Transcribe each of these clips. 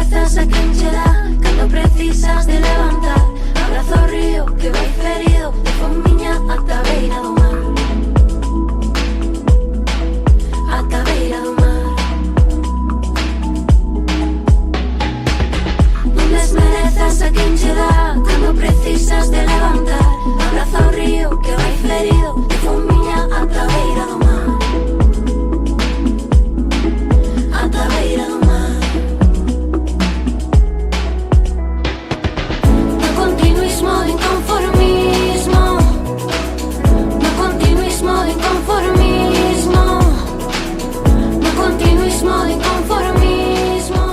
desmerezas a quen che dá cando precisas de levantar. Abrazo o río que vai ferido de fomiña ata a beira do mar. Ata a beira do mar. Non desmerezas a quen che dá cando precisas de levantar. Abrazo o río que vai ferido de fomiña ata a beira do mar. Ata a beira do mar. No continuismo de inconformismo. No continuismo de inconformismo. No continuismo de inconformismo.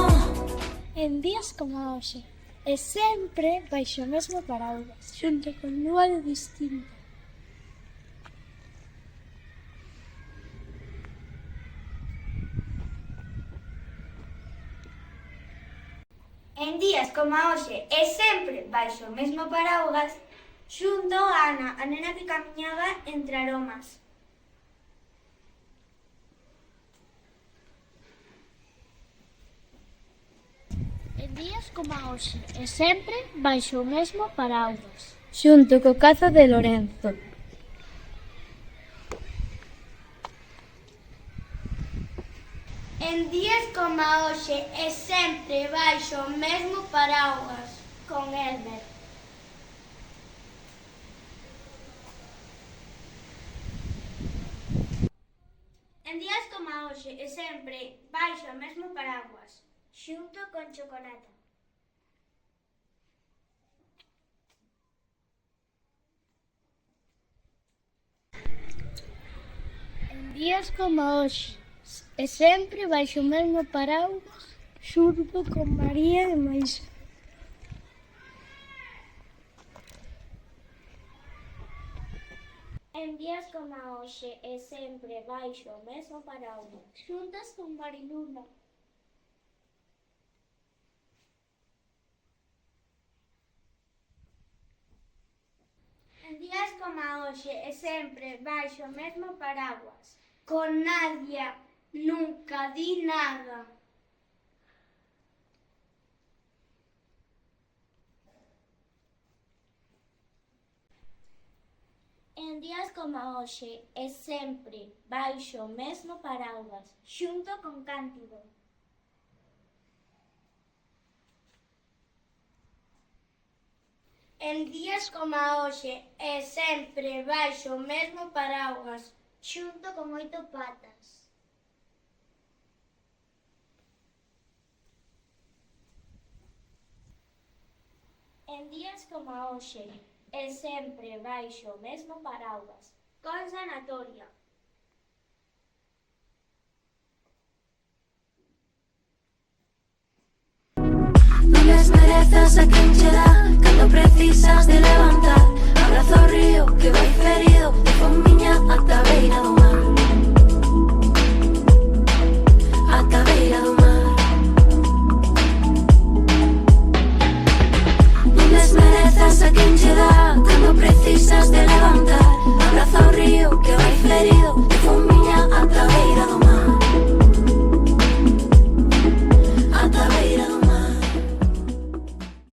En días como hoxe, e sempre baixo o mesmo paraugas, xunto con lugar distinto. En días como hoxe e sempre baixo o mesmo paraugas, xunto a Ana, a nena que camiñaba entre aromas. En días como hoxe, e sempre baixo o mesmo paraugas, xunto co cazo de Lorenzo. En días como hoxe e sempre baixo o mesmo paraugas, con Elber. En días como hoxe e sempre baixo o mesmo paraugas, xunto con Chocolata. En días como hoxe, e sempre baixo o mesmo paraugas, xunto con María e Maísa. En días como hoxe e sempre baixo o mesmo paraugas, xuntas con Mariluna. En días como hoxe e sempre baixo o mesmo paraguas, con Nadia, nunca di nada. En días como hoxe e sempre baixo o mesmo paraugas, xunto con Cántido. En días como hoxe e sempre baixo o mesmo paraugas, xunto con Oito Patas. En días como hoxe e sempre baixo o mesmo paraugas, con Sanatoria. Non desmerezas a quen che dá cando precisas de levantar. Abrazo o río que vai ferido